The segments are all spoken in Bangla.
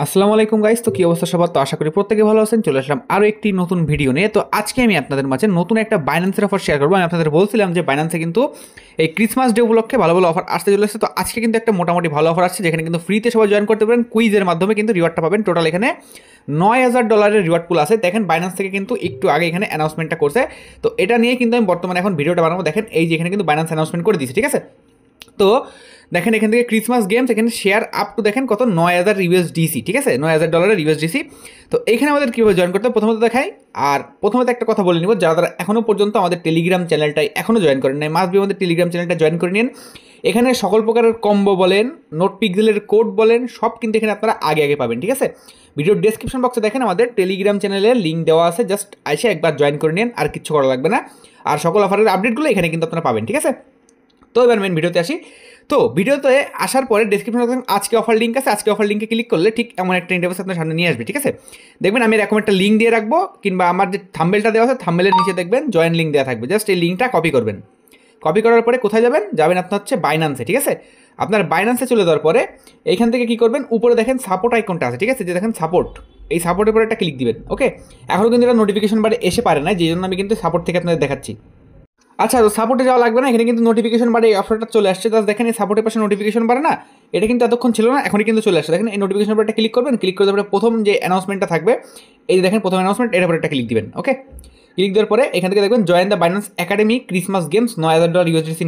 আসসালামু আলাইকুম গাইস। তো কি অবস্থা সবার? তো আশা করি প্রত্যেকে ভালো আছেন। চলে আসলাম আরও একটি নতুন ভিডিও নিয়ে। তো আজকে আমি আপনাদের মাঝে নতুন একটা বাইন্যান্সের অফার শেয়ার করবো। আমি আপনাদের বলছিলাম যে বাইন্যান্সে কিন্তু এই ক্রিসমাস ডে উপলক্ষে ভালো ভালো অফার আসতে চলেছে। তো আজকে কিন্তু একটা মোটামুটি ভালো অফার আসছে, যেখানে কিন্তু ফ্রিতে সবাই জয়েন করতে পারেন। কুইজের মাধ্যমে কিন্তু রিওয়ার্ডটা পাবেন। টোটাল এখানে $9,000 রিওয়ার্ড পুল আছে। দেখেন বাইন্যান্স থেকে কিন্তু একটু আগে এখানে অ্যানাউন্সমেন্টটা করছে। তো এটা নিয়ে কিন্তু আমি বর্তমানে এখন ভিডিওটা বানাবো। দেখেন এই যে এখানে কিন্তু বাইন্যান্স অ্যানাউন্সমেন্ট করে দিয়েছে, ঠিক আছে? তো দেখেন এখান থেকে ক্রিসমাস গেমস এখানে শেয়ার আপ টু দেখেন কত $9,000 ঠিক আছে, $9,000 তো এইখানে আমাদের কীভাবে জয়েন করতে হবে প্রথমত দেখাই। আর প্রথমত একটা কথা বলে নিব, যারা এখনও পর্যন্ত আমাদের টেলিগ্রাম চ্যানেলটাই এখনও জয়েন করেন নাই, মাস্ট বি আমাদের টেলিগ্রাম চ্যানেলটা জয়েন করে নিন। এখানে সকল প্রকারের কম্বো বলেন, নোট পিক্সেলের কোড বলেন, সব কিন্তু এখানে আপনারা আগে আগে পাবেন, ঠিক আছে? ভিডিওর ডেসক্রিপশন বক্সে দেখেন আমাদের টেলিগ্রাম চ্যানেলের লিঙ্ক দেওয়া আছে, জাস্ট এসে একবার জয়েন করে নিন, আর কিছু করা লাগবে না। আর সকল অফারের আপডেটগুলো এখানে কিন্তু আপনারা পাবেন, ঠিক আছে? তো এবার মেন ভিডিওতে আসি। তো ভিডিওতে আসার পরে ডেসক্রিপশনে আজকে অফার লিঙ্ক আছে। আজকে অফার লিঙ্কে ক্লিক করলে ঠিক এমন একটা ইন্টারফেস আপনার সামনে নিয়ে আসবে, ঠিক আছে? দেখবেন আমি এরকম একটা লিঙ্ক দিয়ে রাখবো, কিংবা আমার যে থাম্বনেলটা দেওয়া আছে থাম্বনেলের নিচে দেখবেন জয়েন লিঙ্ক দেওয়া থাকবে। জাস্ট এই লিঙ্কটা কপি করবেন। কপি করার পরে কোথায় যাবেন? যাবেন আপনার হচ্ছে বাইন্যান্সে, ঠিক আছে? আপনার বাইন্যান্সে চলে যাওয়ার পরে এইখান থেকে কী করবেন, উপরে দেখেন সাপোর্ট আইকনটা আছে, ঠিক আছে? যে দেখেন সাপোর্ট, এই সাপোর্টের পরে একটা ক্লিক দিবেন। ওকে, এখনও কিন্তু এটা নোটিফিকেশন বারে এসে পারে না, যেই জন্য আমি কিন্তু সাপোর্ট থেকে আপনাদের দেখাচ্ছি। আচ্ছা, তো সাপোর্টে যাওয়া লাগবে না, এখানে কিন্তু নোটিফিকেশন বারে এই অপশনটা চলে আসছে। জাস্ট দেখেন এই সাপোর্টের পাশে নোটিফিকেশন বারে না, এটা কিন্তু এতক্ষণ ছিল না, এখনই কিন্তু চলে আসছে। দেখেন এই নোটিফিকেশন বারটা ক্লিক করবেন, ক্লিক করে তারপরে প্রথম যে অ্যানাউন্সমেন্টটা থাকবে, এই যে দেখেন প্রথম অ্যানাউন্সমেন্ট, এটার পরে একটা ক্লিক দিবেন। ওকে, ক্লিক দেওয়ার পরে এখান থেকে দেখবেন join the Binance academy Christmas games $9,000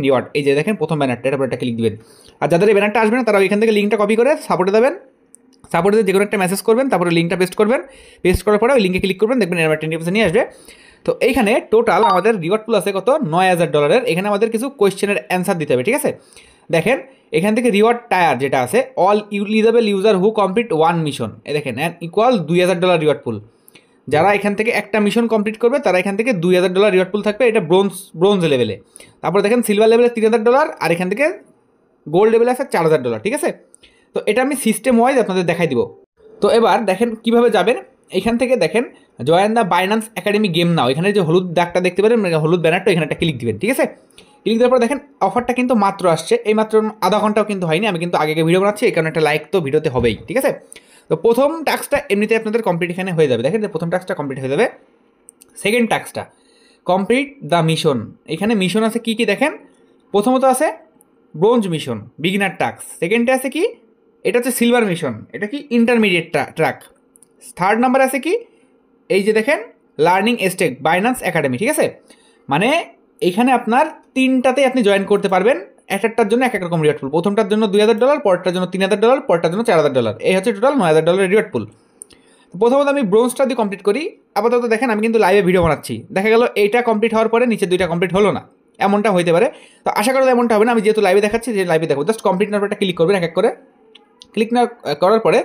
reward, এই যে দেখেন প্রথম ব্যানারটা, এটার পরে একটা ক্লিক দিবেন। আর যাদের এই ব্যানারটা আসবে না তারা এখান থেকে লিঙ্কটা কপি করে সাপোর্টে দেবেন। সাপোর্টে যে কোনো একটা মেসেজ করবেন, তারপরে লিঙ্কটা পেস্ট করবেন। পেস্ট করার পরে ওই লিঙ্কে ক্লিক করবেন, দেখবেন এর একটা নিয়ে আসবে। তো এইখানে টোটাল আমাদের রিওয়ার্ড পুল আছে কত? $9,000। এখানে আমাদের কিছু কোয়েশ্চেনের অ্যান্সার দিতে হবে, ঠিক আছে? দেখেন এখান থেকে রিওয়ার্ড টায়ার যেটা আছে, all eligible user who complete one mission, এ দেখেন অ্যান্ড ইকুয়াল $2,000 রিওয়ার্ড পুল। যারা এখান থেকে একটা মিশন কমপ্লিট করবে তারা এখান থেকে $2,000 রিওয়ার্ড পুল থাকবে। এটা ব্রোঞ্জ লেভেলে। তারপরে দেখেন সিলভার লেভেলে $3,000, আর এখান থেকে গোল্ড লেভেলে আছে $4,000, ঠিক আছে? তো এটা আমি সিস্টেম ওয়াইজ আপনাদের দেখাই দিব। তো এবার দেখেন কিভাবে যাবেন। এখান থেকে দেখেন join the Binance academy game now, এখানে যে হলুদ দাগটা দেখতে পারেন, হলুদ ব্যানারটা, এখানে একটা ক্লিক দিবেন, ঠিক আছে? ক্লিক দেওয়ার পর দেখেন অফারটা কিন্তু মাত্র আসছে, এই মাত্র আধা ঘন্টাও কিন্তু হয়নি। আমি কিন্তু আগে ভিডিও বানাচ্ছি, এই কারণে একটা লাইক তো ভিডিওতে হবেই, ঠিক আছে? তো প্রথম টাস্কটা এমনিতে আপনাদের কমপ্লিট এখানে হয়ে যাবে। দেখেন যে প্রথম টাস্কটা কমপ্লিট হয়ে যাবে। সেকেন্ড টাস্কটা কমপ্লিট দ্য মিশন, এখানে মিশন আছে কি কি দেখেন। প্রথমত আছে ব্রোঞ্জ মিশন, বিগিনার টাস্ক। সেকেন্ডে আছে কি, এটা হচ্ছে সিলভার মিশন, এটা কি ইন্টারমিডিয়েট ট্র্যাক। থার্ড নাম্বার আছে কি, এই যে দেখেন লার্নিং স্টেক বাইন্যান্স একাডেমি, ঠিক আছে? মানে এইখানে আপনার তিনটাতেই আপনি জয়েন করতে পারবেন, একটার জন্য এক এক রকম রিওয়ার্ড পুল। প্রথমটার জন্য $2,000, পরেরটার জন্য $3,000, পরেরটার জন্য $4,000। এই হচ্ছে টোটাল $9,000 রিওয়ার্ড পুল। প্রথমত আমি ব্রোঞ্জটা দিয়ে কমপ্লিট করি। আপাতত দেখেন আমি কিন্তু লাইভে ভিডিও বানাচ্ছি, দেখা গেল এইটা কমপ্লিট হওয়ার পরে নিচে দুইটা কমপ্লিট হলো না, এমনটা হইতে পারে। তো আশা করা এমনটা হবে না, আমি যেহেতু লাইভে দেখাচ্ছি, যে লাইভে দেখো। জাস্ট কমপ্লিট নাম্বারটা ক্লিক করবেন এক এক করে। ক্লিক না করার পরে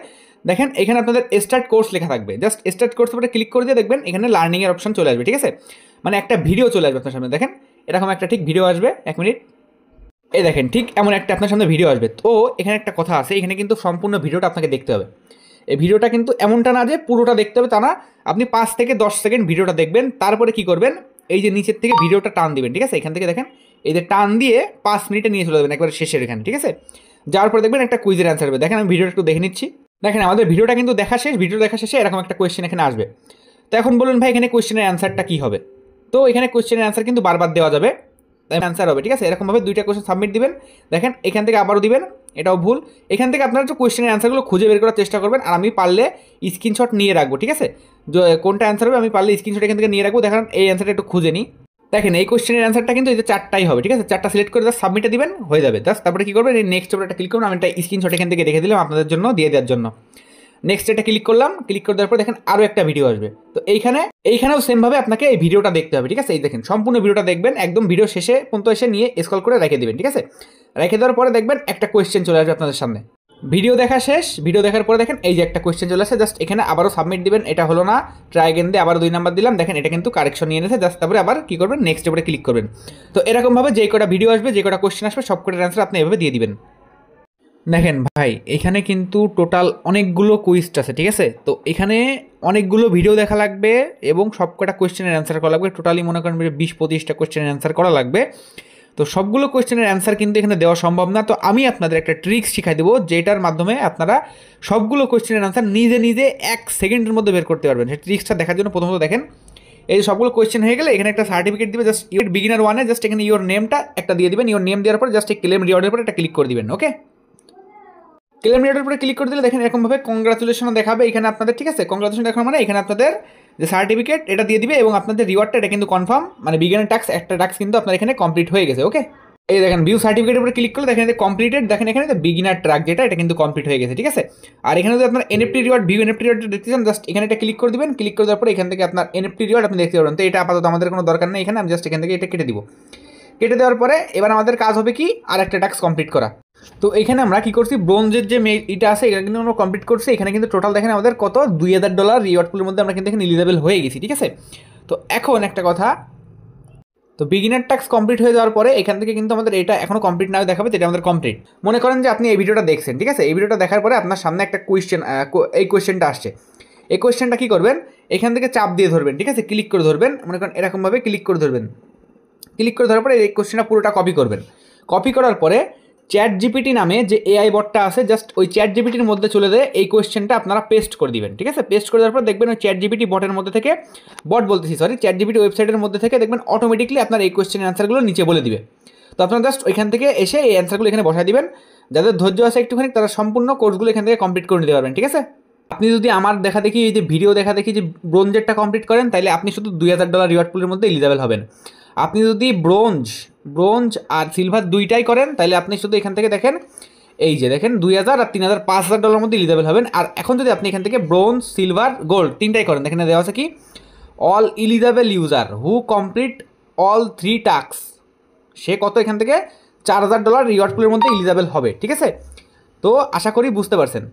দেখেন এখানে আপনাদের স্টার্ট কোর্স লেখা থাকবে। জাস্ট স্টার্ট কোর্স উপরে ক্লিক করে দিয়ে দেখবেন এখানে লার্নিংয়ের অপশন চলে আসবে, ঠিক আছে? মানে একটা ভিডিও চলে আসবে আপনার সামনে। দেখেন এরকম একটা ঠিক ভিডিও আসবে, 1 মিনিট। এই দেখেন ঠিক এমন একটা আপনার সামনে ভিডিও আসবে। তো এখানে একটা কথা আছে, এখানে কিন্তু সম্পূর্ণ ভিডিওটা আপনাকে দেখতে হবে। এই ভিডিওটা কিন্তু এমনটা না যে পুরোটা দেখতে হবে, তা না। আপনি 5 থেকে 10 সেকেন্ড ভিডিওটা দেখবেন, তারপরে কি করবেন, এই যে নিচের থেকে ভিডিওটা টান দিবেন, ঠিক আছে? এখান থেকে দেখেন এই যে টান দিয়ে 5 মিনিটে নিয়ে চলে যাবেন একবারে শেষের এখানে, ঠিক আছে? যাওয়ার পরে দেখবেন একটা কুইজের অ্যান্সার হবে। দেখেন আমি ভিডিওটা একটু দেখে নিচ্ছি। দেখেন আমাদের ভিডিওটা কিন্তু দেখা শেষ। ভিডিও দেখা শেষে এরকম একটা কোয়েশ্চেন এখানে আসবে। তো এখন বলুন ভাই এখানে কোয়েশ্চেনের অ্যান্সারটা কী হবে? তো এখানে কোয়েশ্চেনের অ্যান্সার কিন্তু বারবার দেওয়া যাবে, অ্যান্সার হবে, ঠিক আছে? এরকমভাবে 2টা কোয়েশ্চেন সাবমিট দিবেন। দেখেন এখান থেকে আবারও দিবেন, এটাও ভুল। এখান থেকে আপনারা যে কোয়েশ্চেনের অ্যান্সারগুলো খুঁজে বের করার চেষ্টা করবেন, আর আমি পারলে স্ক্রিনশট নিয়ে রাখবো, ঠিক আছে? কোনটা অ্যান্সার হবে আমি পারলে স্ক্রিনশট এখান থেকে নিয়ে রাখবো। দেখেন এই অ্যান্সারটা একটু খুঁজে নিই। দেখেন এই কোয়েশ্চেনের অ্যান্সারটা কিন্তু এই যে 4টাই হবে, ঠিক আছে? 4টা সিলেক্ট করে জাস্ট সাবমিটে দিবেন, হয়ে যাবে। জাস্ট তারপরে কী করবেন, এই নেক্সট একটা ক্লিক করবেন। আমি একটা স্ক্রিনশট এখান থেকে রেখে দিলাম আপনাদের জন্য, দিয়ে দেওয়ার জন্য। নেক্সট এটা ক্লিক করলাম, ক্লিক করে দেওয়ার পর দেখেন আরও একটা ভিডিও আসবে। তো এইখানেও সেমভাবে আপনাকে এই ভিডিওটা দেখতে হবে, ঠিক আছে? এই দেখেন সম্পূর্ণ ভিডিওটা দেখবেন, একদম ভিডিও শেষে পর্যন্ত এসে নিয়ে স্ক্রল করে রেখে দেবেন, ঠিক আছে? রেখে দেওয়ার পরে দেখবেন একটা কোয়েশ্চেন চলে আসবে আপনাদের সামনে। ভিডিও দেখা শেষ, ভিডিও দেখার পরে দেখেন এই যে একটা কোয়েশ্চেন চলে আসে। জাস্ট এখানে আবারও সাবমিট দিবেন, এটা হলো না, ট্রাই অ্যাগেন দিয়ে আবার 2 নাম্বার দিলাম। দেখেন এটা কিন্তু কারেকশন নিয়ে এনেছে। জাস্ট তারপরে আবার কী করবেন, নেক্সট উপরে ক্লিক করবেন। তো এরকমভাবে যে কটা ভিডিও আসবে, যে কটা কোয়েশ্চেন আসবে, সব কটার অ্যান্সার আপনি এভাবে দিয়ে দিবেন। দেখেন ভাই এখানে কিন্তু টোটাল অনেকগুলো কুইজ আছে, ঠিক আছে? তো এখানে অনেকগুলো ভিডিও দেখা লাগবে এবং সব কটা কোয়েশ্চেনের অ্যান্সার করা লাগবে। টোটালি মনে করেন 20-25টা কোয়েশ্চেনের অ্যান্সার করা লাগবে। তো সবগুলো কোয়েশ্চেনের অ্যান্সার কিন্তু এখানে দেওয়া সম্ভব না। তো আমি আপনাদের একটা ট্রিক্স শিখাই দেবো, যেটার মাধ্যমে আপনারা সবগুলো কোয়েশ্চেনের অ্যান্সার নিজে নিজে 1 সেকেন্ডের মধ্যে বের করতে পারবেন। সেই ট্রিক্সটা দেখার জন্য প্রথমত দেখেন, এই সবগুলো কোয়েশ্চেন হয়ে গেলে এখানে একটা সার্টিফিকেট দিবে, জাস্ট ইউর বিগিনার 1-এ জাস্ট এখানে ইওর নেমটা একটা দিয়ে দিবেন। ইওর নেম দেওয়ার পর জাস্ট এই ক্লেম রিওয়ার্ডের পর একটা ক্লিক করে দিবেন। ওকে, ক্লেম রিওয়ার্ডের পরে ক্লিক করে দিলে দেখেন এরকমভাবে কংগ্রাচুলেশন দেখাবে এখানে আপনাদের, ঠিক আছে। কংগ্রাচুলেশন দেখানো মানে এখানে আপনাদের যে সার্টিফিকেট এটা দিয়ে দিবে এবং আপনাদের রিওয়ার্ডটা এটা কিন্তু কনফার্ম, মানে বিগিনার টাস্ক একটা টাস্ক কিন্তু আপনার এখানে কমপ্লিট হয়ে গেছে। ওকে, এই দেখেন ভিউ সার্টিফিকেটের উপরে ক্লিক করলে দেখেন কমপ্লিটেড, দেখেন এখানে বিগিনার ট্র্যাক যেটা এটা কিন্তু কমপ্লিট হয়ে গেছে, ঠিক আছে। আর এখানে যদি আপনার NFT reward view NFT reward দেখতে চান জাস্ট এখানে এটা ক্লিক করে দিবেন। ক্লিক করে দেওয়ার পরে এখান থেকে আপনার এনএফটি রিওয়ার্ড আপনি দেখতে পারবেন। তো এটা আপাতত আমাদের কোনো দরকার নেই এখানে, আমি জাস্ট এখান থেকে এটা কেটে দিব। কেটে দেওয়ার পরে এবার আমাদের কাজ হবে কি আর একটা টাস্ক কমপ্লিট করা। তো এখানে আমরা কি করছি, ব্রোঞ্জের যে এটা আছে এটা কিন্তু আমরা কমপ্লিট করছি। এখানে কিন্তু টোটাল দেখেন আমাদের কত $2000 রিওয়ার্ড পুলের মধ্যে আমরা কিন্তু এখানে এলিজিবল হয়ে গেছি, ঠিক আছে। তো এখন একটা কথা, তো বিগিনার টাস্ক কমপ্লিট হয়ে যাওয়ার পরে এখান থেকে কিন্তু আমাদের এটা এখনো কমপ্লিট না দেখাবে, যেটা আমাদের কমপ্লিট। মনে করেন যে আপনি এই ভিডিওটা দেখছেন, ঠিক আছে। এই ভিডিওটা দেখার পরে আপনার সামনে একটা কোয়েশ্চেন, এই কোয়েশ্চেনটা আসছে। এই কোয়েশ্চেনটা কী করবেন, এখান থেকে চাপ দিয়ে ধরবেন, ঠিক আছে। ক্লিক করে ধরবেন, মনে করেন এরকমভাবে ক্লিক করে ধরবেন। ক্লিক করে ধরার পরে এই কোয়েশ্চেনটা পুরোটা কপি করবেন। কপি করার পরে চ্যাট জিপিটি নামে যে এআই বটটা আছে জাস্ট ওই চ্যাট জিপিটির মধ্যে চলে যায় এই কোয়েশ্চেনটা আপনারা পেস্ট করে দিবেন, ঠিক আছে। পেস্ট করে দেওয়ার পর দেখবেন ওই চ্যাট জিপিটি বটের মধ্যে থেকে, চ্যাট জিপিটি ওয়েবসাইটের মধ্যে থেকে দেখবেন অটোমেটিকলি আপনার এই কোয়েশ্চেনের অ্যান্সারগুলো নিচে বলে দিবে। তো আপনারা জাস্ট ওইখান থেকে এসে এই অ্যান্সারগুলো এখানে বসায় দিবেন। যাদের ধৈর্য আছে একটুখানি তারা সম্পূর্ণ কোর্সগুলো এখান থেকে কমপ্লিট করে নিতে পারবেন, ঠিক আছে। আপনি যদি আমার দেখা দেখি এই যে ভিডিও দেখা দেখি যে ব্রোঞ্জেরটা কমপ্লিট করেন তাহলে আপনি শুধু $2000 রিওয়ার্ড পুলের মধ্যে এলিজিবল হবেন। আপনি যদি ব্রোঞ্জ আর সিলভার দুইটাই করেন তাহলে আপনি শুধু এখান থেকে দেখেন এই যে দেখেন 2000 আর 3000 $5000 মধ্যে এলিজিবল হবেন। আর এখন যদি আপনি এখান থেকে ব্রোঞ্জ সিলভার গোল্ড তিনটাই করেন, এখানে দেওয়া আছে কি all eligible user who complete all 3 task, সে কত এখান থেকে $4000 রিওয়ার্ড পুলের মধ্যে এলিজিবল হবে, ঠিক আছে। তো আশা করি বুঝতে পারছেন।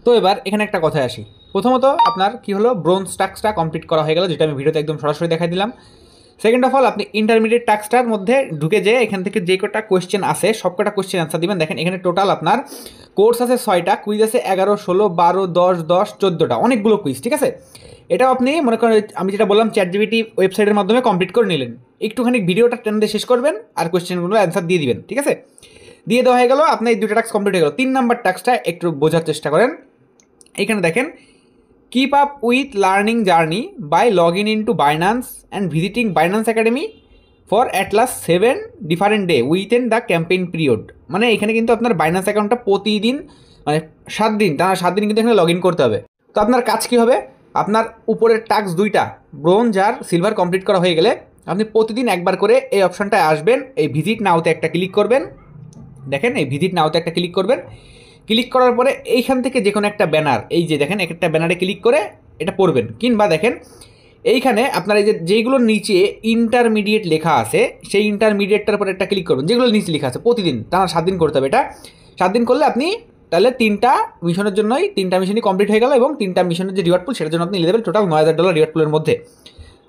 তো এবার এখানে একটা কথায় আসি। প্রথমত আপনার কি হলো, ব্রোঞ্জ টাস্কটা কমপ্লিট করা হয়ে গেল, যেটা আমি ভিডিওতে একদম সরাসরি দেখাই দিলাম। সেকেন্ড অফ অল আপনি ইন্টারমিডিয়েট টাস্কটার মধ্যে ঢুকে যেয়ে এখান থেকে যে কটা কোয়েশ্চেন আছে সব কটা কোয়েশ্চেন অ্যান্সার দিবেন। দেখেন এখানে টোটাল আপনার কোর্স আছে 6টা, কুইজ আছে 11, 16, 12, 10, 10, 14টা, অনেকগুলো কুইজ, ঠিক আছে। এটাও আপনি মনে করেন আমি যেটা বললাম চ্যাট জিপিটি ওয়েবসাইটের মাধ্যমে কমপ্লিট করে নিলেন। একটুখানি ভিডিওটা টেনে শেষ করবেন আর কোয়েশ্চেনগুলো অ্যান্সার দিয়ে দিবেন, ঠিক আছে। দিয়ে দেওয়া হয়ে গেল, আপনার এই 2টা টাস্ক কমপ্লিট হয়ে গেল। 3 নাম্বার টাস্কটা একটু বোঝার চেষ্টা করেন। এখানে দেখেন keep up with learning journey by log in to Binance and visiting Binance academy for at last 7 different day within the campaign period. মানে এখানে কিন্তু আপনার বাইন্যান্স অ্যাকাউন্টটা প্রতিদিন মানে 7 দিন টানা 7 দিন কিন্তু এখানে লগ ইন করতে হবে। তো আপনার কাজ কী হবে, আপনার উপরের টাস্ক 2টা ব্রোঞ্জ আর সিলভার কমপ্লিট করা হয়ে গেলে আপনি প্রতিদিন একবার করে এই অপশানটায় আসবেন, এই ভিজিট নাওতে একটা ক্লিক করবেন। দেখেন এই ভিজিট নাওতে একটা ক্লিক করবেন। ক্লিক করার পরে এইখান থেকে যে কোনো একটা ব্যানার, এই যে দেখেন একটা ব্যানারে ক্লিক করে এটা পড়বেন। কিংবা দেখেন এইখানে আপনার এই যে যেগুলোর নিচে ইন্টারমিডিয়েট লেখা আছে সেই ইন্টারমিডিয়েটটার উপর একটা ক্লিক করবেন, যেগুলো নিচে লেখা আছে প্রতিদিন টানা 7 দিন করতে হবে। এটা 7 দিন করলে আপনি তাহলে 3টা মিশনের জন্যই 3টা মিশনই কমপ্লিট হয়ে গেল এবং 3টা মিশনের যে রিওয়ার্ড পুল সেটার জন্য আপনি এলিজিবল টোটাল $9000 রিওয়ার্ড পুলের মধ্যে।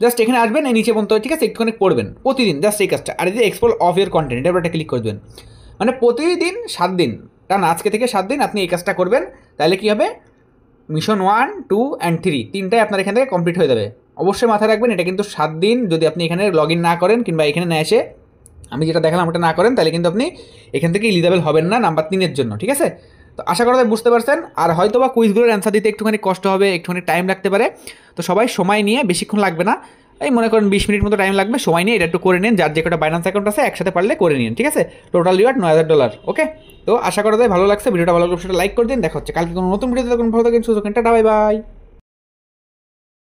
জাস্ট এখানে আসবেন, এই নিচে পর্যন্ত, ঠিক আছে, একটুখানি পড়বেন প্রতিদিন জাস্ট এই কাজটা। আর এই যে এক্সপ্লোর অফ ইয়ার কন্টেন্ট এটার উপর একটা ক্লিক করে দেবেন। মানে প্রতিদিন 7 দিন টানা, আজকে থেকে 7 দিন আপনি এই কাজটা করবেন। তাহলে কী হবে, মিশন 1, 2 and 3 তিনটাই আপনার এখান থেকে কমপ্লিট হয়ে যাবে। অবশ্যই মাথায় রাখবেন এটা কিন্তু 7 দিন যদি আপনি এখানে লগ ইন না করেন কিংবা এখানে না এসে আমি যেটা দেখালাম ওটা না করেন তাহলে কিন্তু আপনি এখান থেকে এলিজিবল হবেন না নাম্বার 3-এর জন্য, ঠিক আছে। তো আশা করা যায় বুঝতে পারছেন। আর হয়তো বা কুইজগুলোর অ্যান্সার দিতে একটুখানি কষ্ট হবে, একটুখানি টাইম লাগতে পারে। তো সবাই সময় নিয়ে, বেশিক্ষণ লাগবে না, এই মনে করেন 20 মিনিট মতো টাইম লাগবে, সময় নিয়ে এটা একটু করে নিন। যার যে কটা বাইন্যান্স অ্যাকাউন্ট আছে একসাথে পারলে করে নিন, ঠিক আছে। Total reward $9000। ওকে, তো আশা করা যায় ভালো লাগছে। ভিডিওটা ভালো লাগলে সেটা লাইক করে দিন। দেখা হচ্ছে কালকে কোনো নতুন ভিডিওতে। তখন ভালো থাকেন, সুস্থ থাকেন, টাটা, বাই বাই।